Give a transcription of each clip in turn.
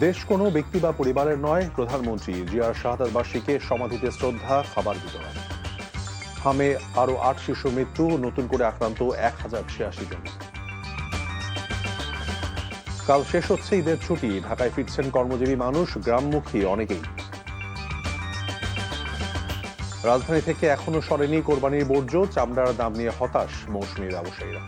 দেশ কোনো ব্যক্তি বা পরিবারের নয়, প্রধানমন্ত্রী জিয়ার শাহাদাত বার্ষিকীতে সমাধিতে শ্রদ্ধা, খাবার বিতরণ। হামে আরো ৮ শিশু মৃত্যু, নতুন করে আক্রান্ত ১,০৮৬ জন। কাল শেষ হচ্ছে ঈদের ছুটি, ঢাকায় ফিরছেন কর্মজীবী মানুষ, গ্রামমুখী অনেকেই। রাজধানী থেকে এখনো সরেনি কোরবানির বর্জ্য, চামড়ার দাম নিয়ে হতাশ মৌসুমী ব্যবসায়ীরা।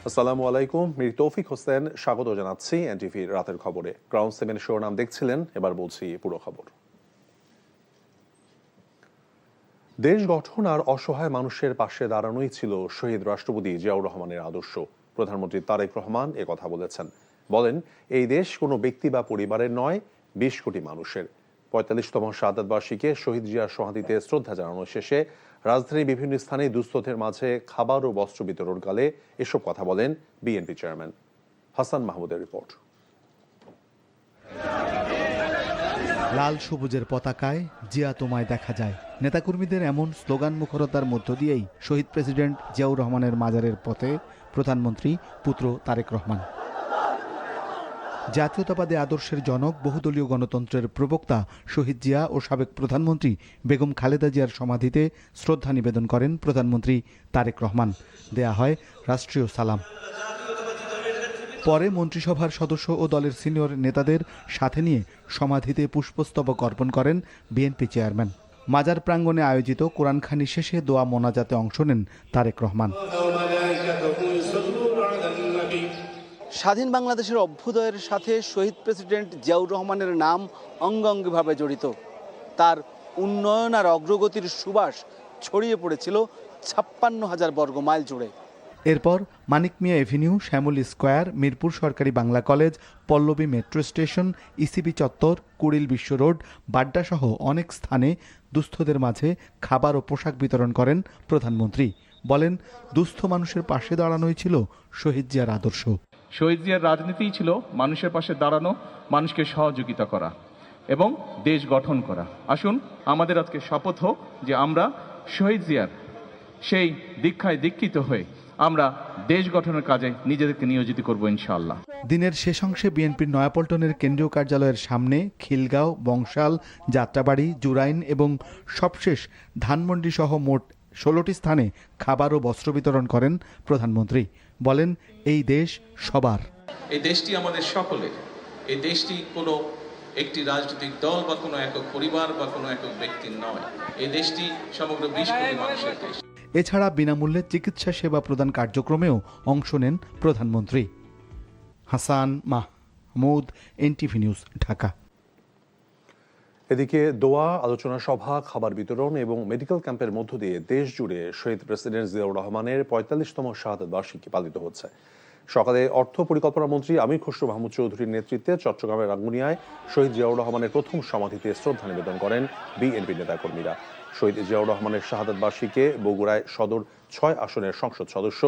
আসসালামু আলাইকুম, মীর তৌফিক হোসেন স্বাগত জানাচ্ছি এনটিভি রাতের খবরে। গ্রাউন্ড 7 শিরোনাম দেখছিলেন, এবার বলছি পুরো খবর। দেশ গঠন আর অসহায় মানুষের পাশে দাঁড়ানোই ছিল শহীদ রাষ্ট্রপতি জিয়াউর রহমানের আদর্শ। প্রধানমন্ত্রী তারেক রহমান কথা বলেছেন। বলেন, এই দেশ কোনো ব্যক্তি বা পরিবারের নয়, ২০ কোটি মানুষের। ৪৫তম শাহাদাত বার্ষিকীতে শহীদ জিয়ার সমাধিতে শ্রদ্ধা জানানো শেষে রাজধানীর বিভিন্ন স্থানে দুস্থদের মাঝে খাবার ও বস্ত্র বিতরণকালে এসব কথা বলেন বিএনপি চেয়ারম্যান। হাসান মাহমুদের রিপোর্ট। লাল সবুজের পতাকায় জিয়া তোমায় দেখা যায়, নেতাকর্মীদের এমন স্লোগান মুখরতার মধ্য দিয়েই শহীদ প্রেসিডেন্ট জিয়াউর রহমানের মাজারের পথে প্রধানমন্ত্রী পুত্র তারেক রহমান। জাতীয়তাবাদী আদর্শের জনক, বহুদলীয় গণতন্ত্রের প্রবক্তা শহীদ জিয়া ও সাবেক প্রধানমন্ত্রী বেগম খালেদা জিয়ার সমাধিতে শ্রদ্ধা নিবেদন করেন প্রধানমন্ত্রী তারেক রহমান। দেয়া হয় রাষ্ট্রীয় সালাম। পরে মন্ত্রিসভার সদস্য ও দলের সিনিয়র নেতাদের সাথে নিয়ে সমাধিতে পুষ্পস্তবক অর্পণ করেন বিএনপি চেয়ারম্যান। মাজার প্রাঙ্গণে আয়োজিত কোরআনখানি শেষে দোয়া মোনাজাতে অংশ নেন তারেক রহমান। স্বাধীন বাংলাদেশের অভ্যুদয়ের সাথে শহীদ প্রেসিডেন্ট জিয়াউর রহমানের নাম অঙ্গাঙ্গিভাবে জড়িত। তার উন্নয়ন আর অগ্রগতির সুবাস ছড়িয়ে পড়েছিল ৫৬,০০০ বর্গ মাইল জুড়ে। এরপর মানিক মিয়া এভিনিউ, শ্যামলী স্কোয়ার, মিরপুর সরকারি Bangla college, Pallabi metro station, ECB চত্বর, কুড়িল বিশ্ব রোড, বাড্ডাসহ অনেক স্থানে দুস্থদের মাঝে খাবার ও পোশাক বিতরণ করেন প্রধানমন্ত্রী। বলেন, দুস্থ মানুষের পাশে দাঁড়ানোই ছিল শহীদ জিয়ার আদর্শ। শহীদ জিয়ার রাজনীতিই ছিল মানুষের পাশে দাঁড়ানো, মানুষকে সহযোগিতা করা এবং দেশ গঠন করা। আসুন আমাদের আজকে শপথ হোক যে আমরা শহীদ জিয়ার সেই দীক্ষায় দীক্ষিত হয়ে আমরা দেশ গঠনের কাজে নিজেদেরকে নিয়োজিত করব ইনশাআল্লাহ। দিনের শেষ অংশে বিএনপির নয়াপল্টনের কেন্দ্রীয় কার্যালয়ের সামনে খিলগাঁও, বংশাল, যাত্রাবাড়ি, জুরাইন এবং সবশেষ ধানমন্ডি সহ মোট ১৬টি স্থানে খাবার ও বস্ত্র বিতরণ করেন প্রধানমন্ত্রী। বলেন, এই দেশ সবার। এই দেশটি আমাদের সকলের। এই দেশটি কোনো একটি রাজনৈতিক দল বা কোনো একক পরিবার বা কোনো একক ব্যক্তির নয়। এই দেশটি সমগ্র ২০ কোটি মানুষের দেশ। এছাড়া বিনামূল্যে চিকিৎসা সেবা প্রদান কার্যক্রমেও অংশ নেন প্রধানমন্ত্রী। Hasan Mahmud, NTV news, Dhaka. এদিকে দোয়া, আলোচনা সভা, খাবার বিতরণ এবং মেডিকেল ক্যাম্পের মধ্য দিয়ে দেশ জুড়ে শহীদ প্রেসিডেন্ট জিয়াউর রহমানের ৪৫তম শাহাদাত বার্ষিকী পালিত হচ্ছে। সকালে অর্থ পরিকল্পনা মন্ত্রী আমির খসরু মাহমুদ চৌধুরীর নেতৃত্বে চট্টগ্রামের রাঙ্গুনিয়ায় শহীদ জিয়াউর রহমানের প্রথম সমাধিতে শ্রদ্ধা নিবেদন করেন বিএনপি নেতাকর্মীরা। শহীদ জিয়াউর রহমানের শাহাদাত বার্ষিকীতে বগুড়ায় সদর ৬ আসনের সংসদ সদস্য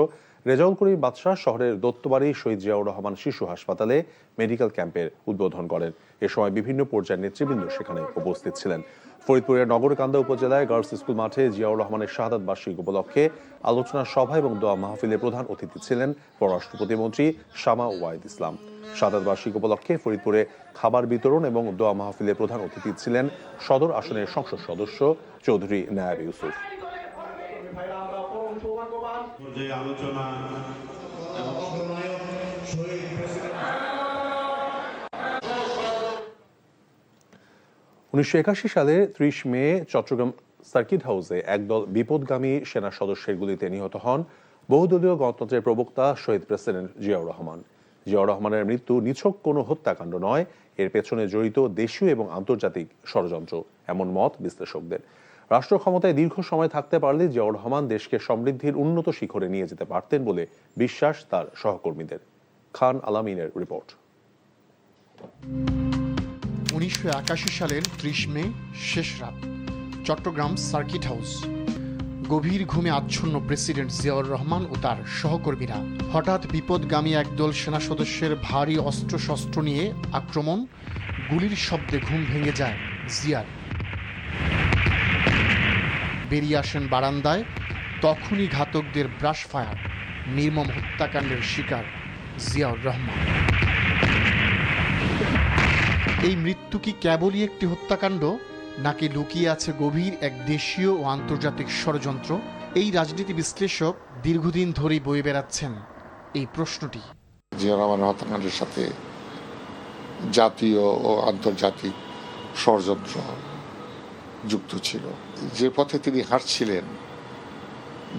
রেজাউল করিম বাদশাহ শহরের দত্তবাড়ি শহীদ জিয়াউর রহমান শিশু হাসপাতালে মেডিকেল ক্যাম্পের উদ্বোধন করেন। এ সময় বিভিন্ন পর্যায়ের নেতৃবৃন্দ সেখানে উপস্থিত ছিলেন। ফরিদপুরের নগরকান্দা উপজেলায় গার্লস স্কুল মাঠে জিয়াউর রহমানের শাহাদাত বার্ষিকী উপলক্ষে আলোচনা সভা এবং দোয়া মাহফিলে প্রধান অতিথি ছিলেন পররাষ্ট্র প্রতিমন্ত্রী শামা ওয়াহিদ ইসলাম। শাহাদাত বার্ষিকী উপলক্ষে ফরিদপুরে খাবার বিতরণ এবং দোয়া মাহফিলে প্রধান অতিথি ছিলেন সদর আসনের সংসদ সদস্য চৌধুরী নায়াব ইউসুফ। আলোচনা ১৯৮১ সালে ৩০ মে চট্টগ্রাম সার্কিট হাউসে একদল বিপদগামী সেনা সদস্যের গুলিতে নিহত হন বহুদলীয় গণতন্ত্রের প্রবক্তা শহীদ প্রেসিডেন্ট জিয়াউর রহমান। জিয়াউর রহমানের মৃত্যু নিছক কোনো হত্যাকাণ্ড নয়, এর পেছনে জড়িত দেশীয় এবং আন্তর্জাতিক ষড়যন্ত্র, এমন মত বিশ্লেষকদের। রাষ্ট্র ক্ষমতায় দীর্ঘ সময় থাকতে পারলে জিয়াউর রহমান দেশকে সমৃদ্ধির উন্নত শিখরে নিয়ে যেতে পারতেন বলে বিশ্বাস তার সহকর্মীদের। খান আলামিনের রিপোর্ট। ১৯৮১ সালের ৩০ মে শেষ রাত, চট্টগ্রাম সার্কিট হাউস। গভীর ঘুমে আচ্ছন্ন প্রেসিডেন্ট জিয়াউর রহমান ও তার সহকর্মীরা। হঠাৎ বিপদগামী একদল সেনা সদস্যের ভারী অস্ত্রশস্ত্র নিয়ে আক্রমণ, গুলির শব্দে ঘুম ভেঙে যায় জিয়ার। বেরিয়ে আসেন বারান্দায়, তখনই ঘাতকদের ব্রাশ ফায়ার, নির্মম হত্যাকাণ্ডের শিকার জিয়াউর রহমান। এই মৃত্যু কি কেবলই একটি হত্যাকাণ্ড, নাকি লুকিয়ে আছে গভীর এক দেশীয় ও আন্তর্জাতিক ষড়যন্ত্র? এই রাজনীতি বিশ্লেষক দীর্ঘদিন ধরেই বয়ে বেড়াচ্ছেন এই প্রশ্নটি। জিয়াউর রহমানের হত্যাকাণ্ডের সাথে জাতীয় ও আন্তর্জাতিক ষড়যন্ত্র যুক্ত ছিল। যে পথে তিনি হাঁটছিলেন,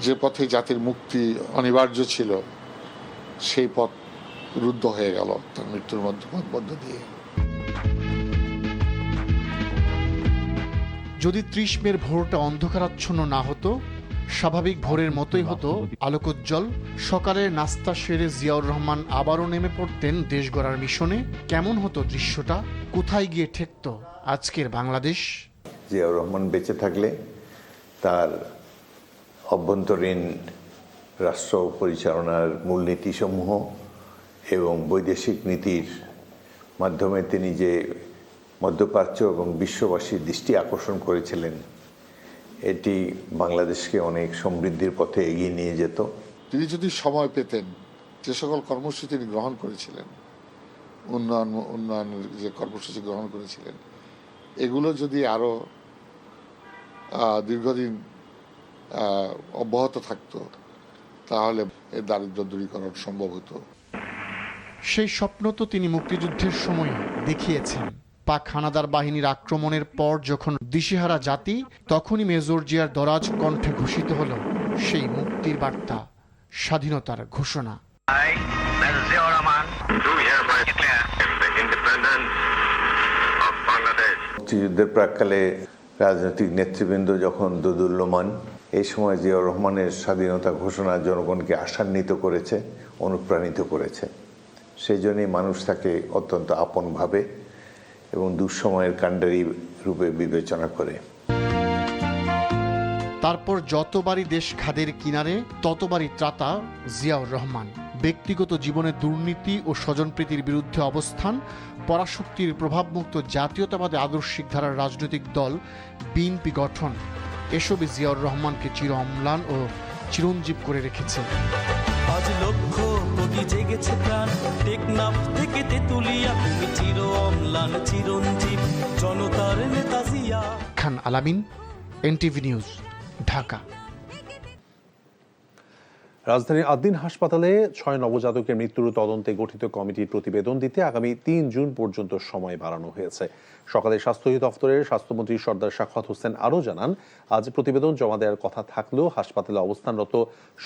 যে পথে জাতির মুক্তি অনিবার্য ছিল, সেই পথ রুদ্ধ হয়ে গেল তার মৃত্যুর মধ্য দিয়ে। যদি ৩০ মের ভোরটা অন্ধকারাচ্ছন্ন না হতো, স্বাভাবিক ভোরের মতোই হতো আলোকোজ্জ্বল, সকালের নাস্তা সেরে জিয়াউর রহমান আবারও নেমে পড়তেন দেশ গড়ার মিশনে, কেমন হতো দৃশ্যটা? কোথায় গিয়ে ঠেকত আজকের বাংলাদেশ? জিয়াউর রহমান বেঁচে থাকলে তার অভ্যন্তরীণ রাষ্ট্র পরিচালনার মূলনীতিসমূহ এবং বৈদেশিক নীতির মাধ্যমে তিনি যে মধ্যপ্রাচ্য এবং বিশ্ববাসীর দৃষ্টি আকর্ষণ করেছিলেন, এটি বাংলাদেশকে অনেক সমৃদ্ধির পথে এগিয়ে নিয়ে যেত। তিনি যদি সময় পেতেন, যে সকল কর্মসূচি তিনি গ্রহণ করেছিলেন, উন্নয়নের যে কর্মসূচি গ্রহণ করেছিলেন, এগুলো যদি আরো দীর্ঘদিন অব্যাহত থাকতো, তাহলে এর দারিদ্র্য দূরীকরণ সম্ভব হতো। সেই স্বপ্ন তো তিনি মুক্তিযুদ্ধের সময় দেখিয়েছেন। পাক হানাদার বাহিনীর আক্রমণের পর যখন দিশেহারা জাতি, তখনই মেজর জিয়ার দরাজ কণ্ঠে ঘোষিত হলো সেই মুক্তির বার্তা, স্বাধীনতার ঘোষণা। মুক্তিযুদ্ধের প্রাক্কালে রাজনৈতিক নেতৃবৃন্দ যখন দোদুল্যমান, এই সময় জিয়াউর রহমানের স্বাধীনতা ঘোষণা জনগণকে আশান্বিত করেছে, অনুপ্রাণিত করেছে। সেই জন্যই মানুষ তাকে অত্যন্ত আপন ভাবে এবং দুঃসময়ের কাণ্ডারি রূপে বিবেচনা করে। তারপর যতবারই দেশ খাদের কিনারে, ততবারই ত্রাতা জিয়াউর রহমান। ব্যক্তিগত জীবনে দুর্নীতি ও স্বজনপ্রীতির বিরুদ্ধে অবস্থান, পরাশক্তির প্রভাবমুক্ত জাতীয়তাবাদী আদর্শিক ধারার রাজনৈতিক দল বিএনপি গঠন, এসবই জিয়াউর রহমানকে চির অম্লান ও চিরঞ্জীব করে রেখেছে। আজ লক্ষ কোটি জেগেছে প্রাণ, টেকনাফ থেকে তেতুলিয়া, তুমি চির অম্লান চিরঞ্জীব জনতার নেতা জিয়া। খান আলামিন, এনটিভি নিউজ, ঢাকা। রাজধানীর আদ্দিন হাসপাতালে ৬ নবজাতকের মৃত্যুর তদন্তে গঠিত কমিটির প্রতিবেদন দিতে আগামী ৩ জুন পর্যন্ত সময় বাড়ানো হয়েছে। সকালে স্বাস্থ্য দফতরের স্বাস্থ্যমন্ত্রী সর্দার সাখাওয়াত হোসেন আরও জানান, আজ প্রতিবেদন জমা দেওয়ার কথা থাকলেও হাসপাতালে অবস্থানরত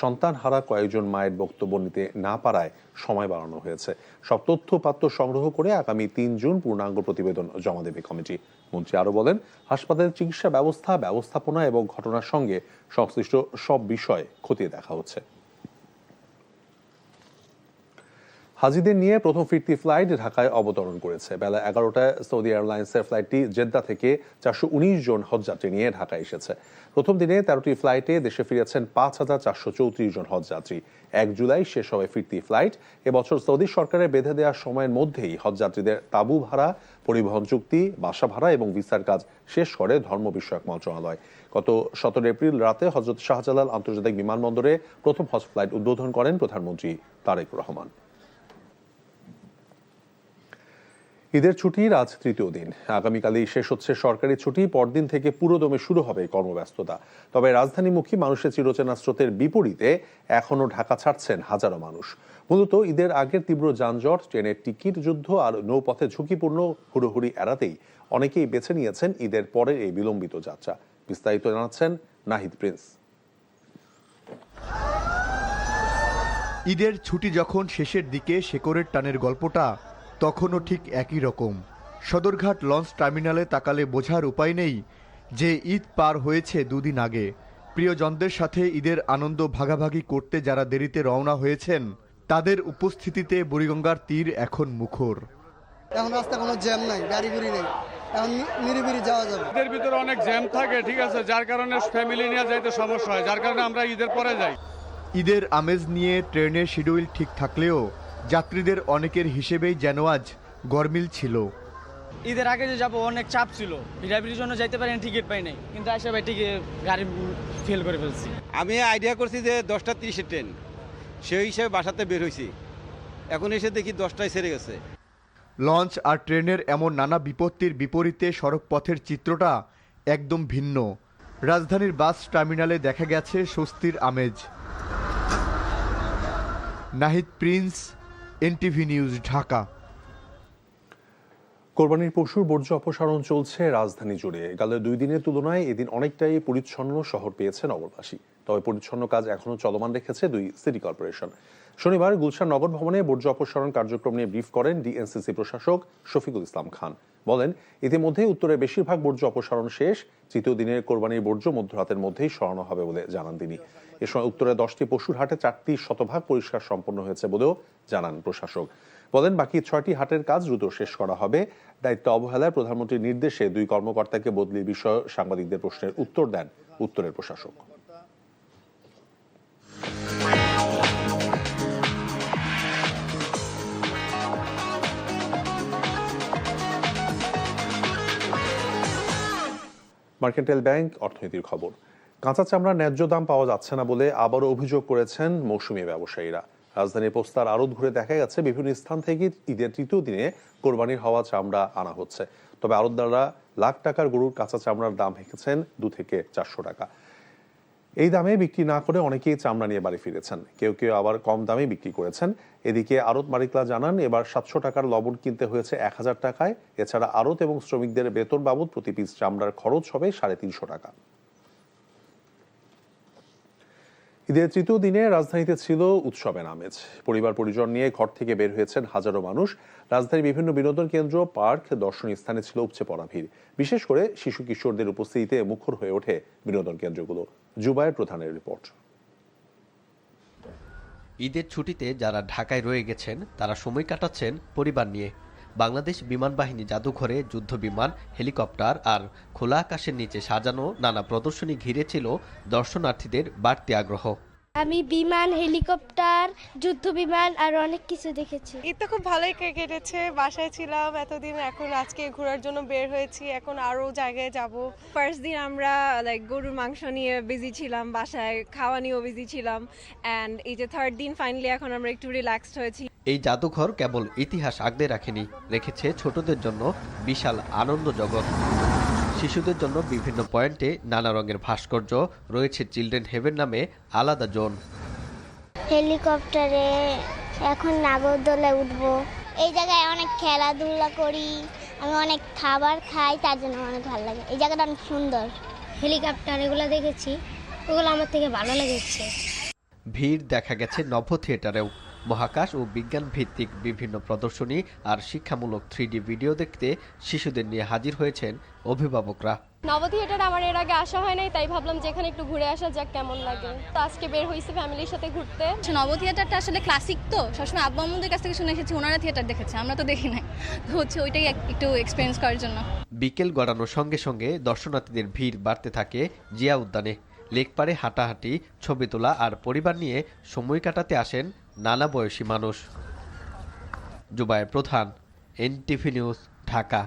সন্তানহারা কয়েকজন মায়ের বক্তব্য নিতে না পারায় সময় বাড়ানো হয়েছে। সব তথ্যপাত্র সংগ্রহ করে আগামী ৩ জুন পূর্ণাঙ্গ প্রতিবেদন জমা দেবে কমিটি। মন্ত্রী আরও বলেন, হাসপাতালের চিকিৎসা ব্যবস্থা, ব্যবস্থাপনা এবং ঘটনার সঙ্গে সংশ্লিষ্ট সব বিষয় খতিয়ে দেখা হচ্ছে। হাজিদের নিয়ে প্রথম ফিরতি ফ্লাইট ঢাকায় অবতরণ করেছে। বেলা ১১টায় সৌদি এয়ারলাইন্সের ফ্লাইটটি জেদ্দা থেকে ৪১৯ জন হজযাত্রী নিয়ে ঢাকায় এসেছে। প্রথম দিনে ১৩টি ফ্লাইটে দেশে ফিরেছেন ৫,৪৩৪ জন হজযাত্রী। ১ জুলাই শেষ হবে ফিরতি ফ্লাইট। এবছর সৌদি সরকারের বেঁধে দেওয়া সময়ের মধ্যেই হজযাত্রীদের তাঁবু ভাড়া, পরিবহন চুক্তি, বাসা ভাড়া এবং ভিসার কাজ শেষ করে ধর্ম বিষয়ক মন্ত্রণালয়। গত ১৭ এপ্রিল রাতে হযরত শাহজালাল আন্তর্জাতিক বিমানবন্দরে প্রথম হজ ফ্লাইট উদ্বোধন করেন প্রধানমন্ত্রী তারেক রহমান। ঈদের ছুটির আজ তৃতীয় দিন। আগামীকালই শেষ হচ্ছে সরকারি ছুটি। পরদিন থেকে পুরোদমে শুরু হবে কর্মব্যস্ততা। তবে রাজধানীমুখী মানুষের চিরচেনা স্রোতের বিপরীতে এখনও ঢাকা ছাড়ছেন হাজারো মানুষ। মূলত ঈদের আগের তীব্র যানজট, ট্রেনের টিকিট যুদ্ধ আর নৌপথে ঝুঁকিপূর্ণ হুড়োহুড়ি এড়াতেই অনেকেই বেছে নিয়েছেন ঈদের পরের এই বিলম্বিত যাত্রা। বিস্তারিত জানাচ্ছেন নাহিদ প্রিন্স। ঈদের ছুটি যখন শেষের দিকে, শেকড়ের টানের গল্পটা তখনও ঠিক একই রকম। সদরঘাট লঞ্চ টার্মিনালে তাকালে বোঝার উপায় নেই যে ঈদ পার হয়েছে দুদিন আগে। প্রিয়জনদের সাথে ঈদের আনন্দ ভাগাভাগি করতে যারা দেরিতে রওনা হয়েছেন, তাদের উপস্থিতিতে বুড়িগঙ্গার তীর এখন মুখর। এখন রাস্তা কোনো জ্যাম নাই, গাড়ি গুড়ি নেই, এখন নিরিবিলি যাওয়া যাবে। ঈদের ভিতরে অনেক জ্যাম থাকে, ঠিক আছে, যার কারণে ফ্যামিলি নিয়ে যাইতে সমস্যা হয়, যার কারণে আমরা ঈদের পরে যাই। ঈদের আমেজ নিয়ে ট্রেনের শিডিউল ঠিক থাকলেও যাত্রীদের অনেকের হিসেবেই যেন আজ গরমিল ছিল। ঈদের আগে যে যাবো অনেক চাপ ছিল, ভিড়াভিড়ির জন্য যাইতে পারিনি, টিকিট পাই নাই, কিন্তু আসে ভাই টিকিট গাড়ি ফেল করে ফেলছি। আমি আইডিয়া করছি যে 10:30 ট্রেন, সেই হিসেবে বাসাতে বের হয়েছি, এখন এসে দেখি 10টায় সেরে গেছে। লঞ্চ আর ট্রেনের এমন নানা বিপত্তির বিপরীতে সড়কপথের চিত্রটা একদম ভিন্ন। রাজধানীর বাস টার্মিনালে দেখা গেছে স্বস্তির আমেজ। Nahid Prince, NTV news, Dhaka. কোরবানির পশুর বর্জ্য অপসারণ চলছে রাজধানী জুড়ে। গেল 2 দিনের তুলনায় এদিন অনেকটাই পরিচ্ছন্ন শহর পেয়েছে নগরবাসী। তবে পরিচ্ছন্ন কাজ এখনো চলমান রেখেছে 2 সিটি কর্পোরেশন। শনিবার গুলশান নগর ভবনে বর্জ্য অপসারণ কার্যক্রম নিয়ে ব্রিফ করেন ডিএনসিসি প্রশাসক শফিকুল ইসলাম খান। বলেন, ইতিমধ্যে উত্তরের বেশিরভাগ বর্জ্য অপসারণ শেষ। 3য় দিনের কোরবানির বর্জ্য মধ্যরাতের মধ্যেই সরানো হবে বলে জানান তিনি। এ সময় উত্তরে 10টি পশুর হাটে 4টি শতভাগ পরিষ্কার সম্পন্ন হয়েছে বলেও জানান প্রশাসক। বলেন, বাকি 6টি হাটের কাজ দ্রুত শেষ করা হবে। দায়িত্ব অবহেলায় প্রধানমন্ত্রীর নির্দেশে 2 কর্মকর্তাকে বদলির বিষয়ে সাংবাদিকদের প্রশ্নের উত্তর দেন উত্তরের প্রশাসক। মার্কেন্টাইল ব্যাংক অর্থনীতির খবর। কাঁচা চামড়ার ন্যায্য দাম পাওয়া যাচ্ছে না বলে আবারও অভিযোগ করেছেন মৌসুমী ব্যবসায়ীরা। রাজধানীর পোস্তার আড়ত ঘুরে দেখা গেছে বিভিন্ন স্থান থেকে ঈদের 3য় দিনে কোরবানির হওয়া চামড়া আনা হচ্ছে। তবে আড়তদাররা লাখ টাকার গরুর কাঁচা চামড়ার দাম হেঁকেছেন 2 থেকে 400 টাকা। এই দামে বিক্রি না করে অনেকেই চামড়া নিয়ে বাড়ি ফিরেছেন, কেউ কেউ আবার কম দামে বিক্রি করেছেন। এদিকে আড়ত মালিকরা জানান, এবার 700 টাকার লবণ কিনতে হয়েছে 1000 টাকায়। এছাড়া আড়ত এবং শ্রমিকদের বেতন বাবদ প্রতি পিস চামড়ার খরচ হবে 350 টাকা। ঈদের 3য় দিনে রাজধানীতে ছিল উৎসবের আমেজ। পরিবার পরিজন নিয়ে ঘর থেকে বের হয়েছেন হাজারো মানুষ। রাজধানীর বিভিন্ন বিনোদন কেন্দ্র, পার্ক, দর্শনীয় স্থানে ছিল উপচে পড়া ভিড়। বিশেষ করে শিশু কিশোরদের উপস্থিতিতে মুখর হয়ে ওঠে বিনোদন কেন্দ্রগুলো। জুবায়ের প্রধানের রিপোর্ট। ঈদের ছুটিতে যারা ঢাকায় রয়ে গেছেন তারা সময় কাটাচ্ছেন পরিবার নিয়ে। বাংলাদেশ বিমান বাহিনী জাদুঘরে যুদ্ধ বিমান, হেলিকপ্টার আর খোলা আকাশের নিচে সাজানো নানা প্রদর্শনী ঘিরে ছিল দর্শনার্থীদের বাড়তি আগ্রহ। আমি বিমান, হেলিকপ্টার, যুদ্ধ বিমান আর অনেক কিছু দেখেছি। ঈদ তো খুব ভালোই কেটেছে, বাসায় ছিলাম এতদিন, এখন আজকে ঘোরার জন্য বের হয়েছি, এখন আরো জায়গায় যাব। ফার্স্ট দিন আমরা গরুর মাংস নিয়ে বিজি ছিলাম, বাসায় খাওয়া নিয়েও বিজি ছিলাম, অ্যান্ড এই যে 3rd দিন ফাইনালি এখন আমরা একটু রিল্যাক্সড হয়েছি। এই জাদুঘর কেবল ইতিহাস আগলে রাখেনি, রেখেছে ছোটদের জন্য বিশাল আনন্দ জগৎ। শিশুদের জন্য বিভিন্ন পয়েন্টে নানা রঙের ভাস্কর্য, রয়েছে চিলড্রেন হেভেন নামে আলাদা জোন। হেলিকপ্টারে এখন নাগরদোলায় উঠবো। এই জায়গায় অনেক খেলাধুলা করি, আমি অনেক খাবার খাই, তার জন্য অনেক ভালো লাগে। এই জায়গাটা অনেক সুন্দর। হেলিকপ্টার এগুলো দেখেছি, ওগুলো আমার থেকে ভালো লেগেছে। ভিড় দেখা গেছে নভ থিয়েটারেও। মহাকাশ ও বিজ্ঞান ভিত্তিক বিভিন্ন প্রদর্শনী আর শিক্ষামূলক 3D ভিডিও দেখতে শিশুদের নিয়ে হাজির হয়েছেন অভিভাবকরা। নব থিয়েটারে আমার এর আগে আসা হয় নাই, তাই ভাবলাম যে এখানে একটু ঘুরে আসা যাক কেমন লাগে। তো আজকে বের হয়েছে ফ্যামিলির সাথে ঘুরতে। নব থিয়েটারটা আসলে ক্লাসিক, তো সবসময় আব্বু আম্মুদের কাছ থেকে শুনে এসেছি ওনারা থিয়েটার দেখেছে, আমরা তো দেখি নাই, তো হচ্ছে ওইটাই একটু এক্সপিরিয়েন্স করার জন্য। বিকেল গড়ানোর সঙ্গে সঙ্গে দর্শনার্থীদের ভিড় বাড়তে থাকে জিয়া উদ্যানে। লেকপাড়ে হাঁটাহাঁটি, ছবি তোলা আর পরিবার নিয়ে সময় কাটাতে আসেন নানা বয়সী মানুষ। জুবায়ের প্রধান, এনটিভি নিউজ, ঢাকা।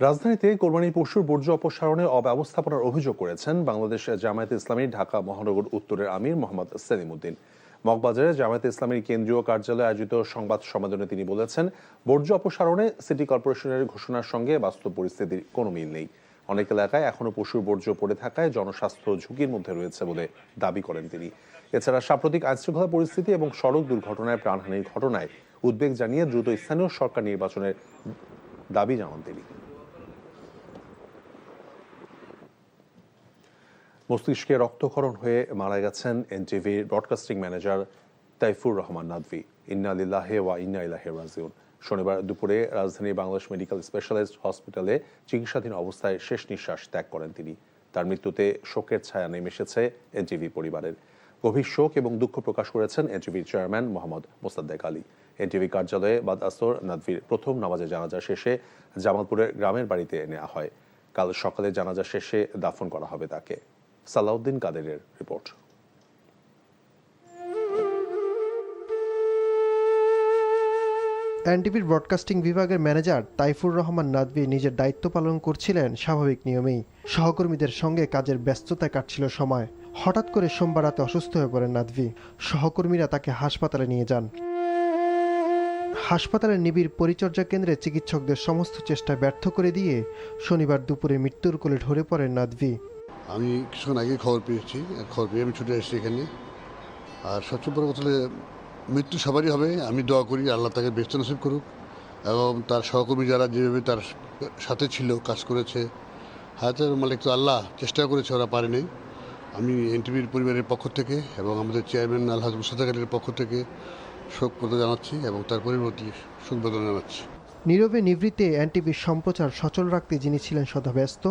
রাজধানীতে কোরবানির পশুর বর্জ্য অপসারণে অব্যবস্থাপনার অভিযোগ করেছেন বাংলাদেশ জামায়াতে ইসলামী ঢাকা মহানগর উত্তরের আমির মোহাম্মদ সেলিম উদ্দিন। মগবাজারে জামায়াতে ইসলামীর কেন্দ্রীয় কার্যালয়ে আয়োজিত সংবাদ সম্মেলনে তিনি বলেছেন, বর্জ্য অপসারণে সিটি কর্পোরেশনের ঘোষণার সঙ্গে বাস্তব পরিস্থিতির কোনো মিল নেই। অনেক এলাকায় এখনো পশুর বর্জ্য পড়ে থাকায় জনস্বাস্থ্য ঝুঁকির মধ্যে রয়েছে বলে দাবি করেন তিনি। এছাড়া সাম্প্রতিক আইনশৃঙ্খলা পরিস্থিতি এবং সড়ক দুর্ঘটনায় প্রাণহানির ঘটনায় উদ্বেগ জানিয়ে দ্রুত স্থানীয় সরকার নির্বাচনের দাবি জানান তিনি। মস্তিষ্কে রক্তক্ষরণ হয়ে মারা গেছেন এনটিভির ব্রডকাস্টিং ম্যানেজার তাইফুর রহমান নাদভি। ইন্না লিল্লাহি ওয়া ইন্না ইলাইহি রাজিউন। শনিবার দুপুরে রাজধানীর বাংলাদেশ মেডিকেল স্পেশালিস্ট হসপিটালে চিকিৎসাধীন অবস্থায় শেষ নিঃশ্বাস ত্যাগ করেন তিনি। তার মৃত্যুতে শোকের ছায়া নেমে এসেছে এনটিভি পরিবারের। গভীর শোক এবং দুঃখ প্রকাশ করেছেন এনটিভির চেয়ারম্যান মোহাম্মদ মোসাদ্দেক আলী। এনটিভি কার্যালয়ে বাদ আসর নাদভির প্রথম নামাজে জানাজা শেষে জামালপুরের গ্রামের বাড়িতে নেওয়া হয়। কাল সকালে জানাজা শেষে দাফন করা হবে তাকে। সালাউদ্দিন কাদেরের রিপোর্ট। এনটিভির ব্রডকাস্টিং বিভাগের ম্যানেজার তাইফুর রহমান নাদভী নিজের দায়িত্ব পালন করছিলেন স্বাভাবিক নিয়মেই। সহকর্মীদের সঙ্গে কাজের ব্যস্ততায় কাটছিল সময়। হঠাৎ করে সোমবার রাতে অসুস্থ হয়ে পড়েন নাদভী। সহকর্মীরা তাকে হাসপাতালে নিয়ে যান। হাসপাতালের নিবিড় পরিচর্যা কেন্দ্রে চিকিৎসকদের সমস্ত চেষ্টা ব্যর্থ করে দিয়ে শনিবার দুপুরে মৃত্যুর কোলে ঢলে পড়েন নাদভী। আমি কিছুক্ষণ আগে খবর পেয়েছি, খবর পেয়ে আমি ছুটে এসেছি এখানে। আর সবচেয়ে বড় কথা হলে মৃত্যু সবারই হবে, আমি দোয়া করি আল্লাহ তাকে বেহেশত নসিব করুক, এবং তার সহকর্মী যারা যেভাবে তার সাথে ছিল, কাজ করেছে, হায়াতের মালিক তো আল্লাহ, চেষ্টা করেছে, ওরা পারেনি। আমি এনটিভির পরিবারের পক্ষ থেকে এবং আমাদের চেয়ারম্যান আলহাজ মুস্তাক আলীর পক্ষ থেকে শোক প্রদান জানাচ্ছি এবং তার পরিবর্তে শোক প্রদান জানাচ্ছি। নীরবে নিভৃতে এনটিভির সম্প্রচার সচল রাখতে যিনি ছিলেন সদা ব্যস্ত,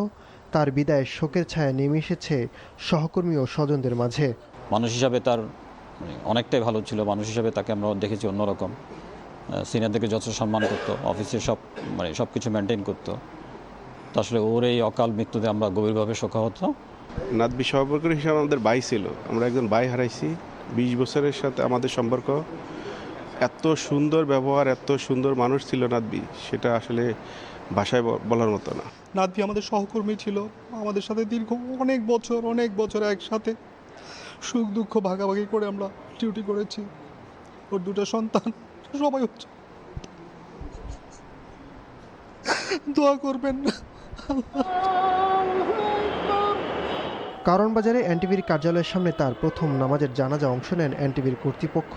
তার বিদায়ে শোকের ছায়া নেমে এসেছে সহকর্মী ও স্বজনদের মাঝে। মানুষ হিসাবে তার অনেকটাই ভালো ছিল। মানুষ হিসাবে তাকে আমরা দেখেছি অন্যরকম। সিনিয়রদেরকে যথেষ্ট সম্মান করতো, অফিসে সব কিছু মেনটেন করতো। তো আসলে ওর এই অকাল মৃত্যুতে আমরা গভীরভাবে শোকাহত। নাদভী সহকর্মী হিসাবে আমাদের ভাই ছিল, আমরা একজন ভাই হারাইছি। 20 বছরের সাথে আমাদের সম্পর্ক। এত সুন্দর ব্যবহার, এত সুন্দর মানুষ ছিল নাদভী, সেটা আসলে ভাষায় বলার মতো না। নাদভী আমাদের সহকর্মী ছিল, আমাদের সাথে দীর্ঘ অনেক বছর একসাথে সুখ দুঃখ ভাগাভাগি করে আমরা ডিউটি করেছি। ওর দুটো সন্তান, সবাই হচ্ছে, দোয়া করবেন। কারণ বাজারে এনটিভির কার্যালয়ের সামনে তার প্রথম নামাজের জানাজা অংশ নেন এনটিভির কর্তৃপক্ষ,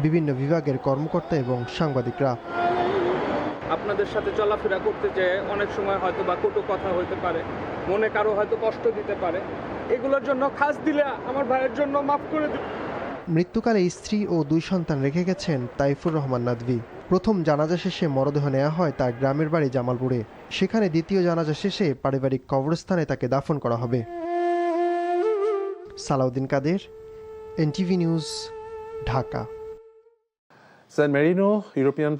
বিভিন্ন বিভাগের কর্মকর্তা এবং সাংবাদিকরা। আপনাদের সাথে চলাফেরা করতে যেয়ে অনেক সময় হয়তো বা কটু কথা হইতে পারে, মনে কারো হয়তো কষ্ট দিতে পারে, এগুলোর জন্য খাস দিলে আমার ভাইয়ের জন্য মাফ করে দিন। মৃত্যুকালে স্ত্রী ও 2 সন্তান রেখে গেছেন তাইফুর রহমান নাদভী। প্রথম জানাজা শেষে মরদেহ নেওয়া হয় তার গ্রামের বাড়ি জামালপুরে। সেখানে দ্বিতীয় জানাজা শেষে পারিবারিক কবরস্থানে তাকে দাফন করা হবে। সালাউদ্দিন কাদের, এনটিভি নিউজ, ঢাকা। স্যান মেরিনো ইউরোপিয়ান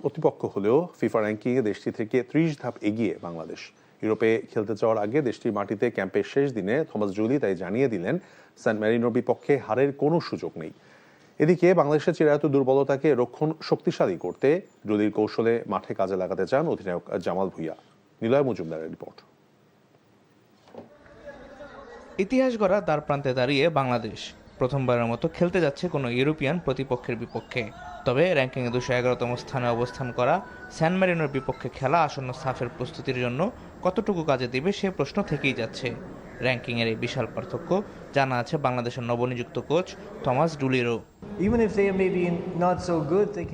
প্রতিপক্ষ হলেও ফিফা র্যাঙ্কিংয়ে দেশটি থেকে 30 ধাপ এগিয়ে বাংলাদেশ। ইউরোপে খেলতে যাওয়ার আগে দেশটির মাটিতে ক্যাম্পের শেষ দিনে থমাস জুলি তাই জানিয়ে দিলেন স্যান মেরিনোর বিপক্ষে হারের কোনো সুযোগ নেই। এদিকে বাংলাদেশের চিরায়ত দুর্বলতাকে রক্ষণ শক্তিশালী করতে জুলির কৌশলে মাঠে কাজে লাগাতে চান অধিনায়ক জামাল ভুঁইয়া। নিলয় মজুমদারের রিপোর্ট। ইতিহাস গড়া দ্বার প্রান্তে দাঁড়িয়ে বাংলাদেশ প্রথমবারের মতো খেলতে যাচ্ছে কোনো ইউরোপিয়ান প্রতিপক্ষের বিপক্ষে। তবে র্যাঙ্কিংয়ে 211তম স্থানে অবস্থান করা স্যান মেরিনোর বিপক্ষে খেলা আসন্ন সাফের প্রস্তুতির জন্য কতটুকু কাজে দিবে সে প্রশ্ন থেকেই যাচ্ছে। র্যাঙ্কিংয়ের এই বিশাল পার্থক্য জানা আছে বাংলাদেশের নবনিযুক্ত কোচ থমাস ডুলিরও।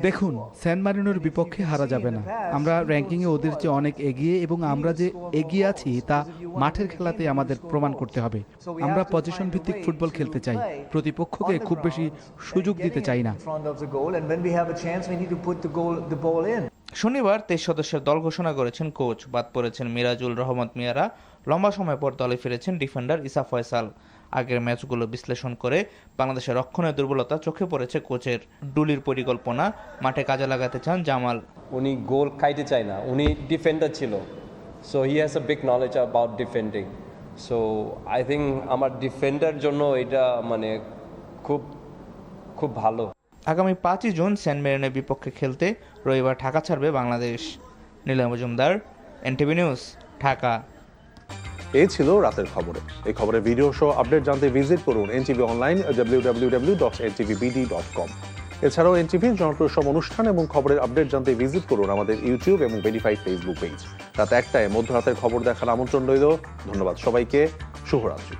দেখুন, স্যান মারিনোর বিপক্ষে হারা যাবে না। আমরা র্যাঙ্কিংয়ে ওদের চেয়ে অনেক এগিয়ে, এবং আমরা যে এগিয়ে আছি তা মাঠের খেলাতে আমাদের প্রমাণ করতে হবে। আমরা পজিশন ভিত্তিক ফুটবল খেলতে চাই, প্রতিপক্ষকে খুব বেশি সুযোগ দিতে চাই না। শনিবার 23 সদস্যের দল ঘোষণা করেছেন কোচ। বাদ পড়েছেন মিরাজুল রহমত মিয়ারা। লম্বা সময় পর দলে ফিরেছেন ডিফেন্ডার ইসা ফয়সাল। আগের ম্যাচগুলো বিশ্লেষণ করে বাংলাদেশের রক্ষণের দুর্বলতা চোখে পড়েছে কোচের। ডুলির পরিকল্পনা মাঠে কাজে লাগাতে চান জামাল। উনি গোল খাইতে চায় না, উনি ডিফেন্ডার ছিল, so he has a big knowledge about defending. So I think আমার ডিফেন্ডার জন্য এটা খুব ভালো। আগামী 5 জুন স্যান মেরিনোর বিপক্ষে খেলতে রবিবার ঢাকা ছাড়বে বাংলাদেশ। Niloy Majumdar, NTV news, Dhaka. এই ছিল রাতের খবরে। এই খবরের ভিডিও সহ আপডেট জানতে ভিজিট করুন এনটিভি অনলাইন www.ntvbd.com। এছাড়াও এনটিভির জনপ্রিয় সব অনুষ্ঠান এবং খবরের আপডেট জানতে ভিজিট করুন আমাদের ইউটিউব এবং ভেরিফাইড ফেসবুক পেজ। রাত 1টায় মধ্যরাতের খবর দেখার আমন্ত্রণ রইল। ধন্যবাদ সবাইকে। শুভরাত্রি।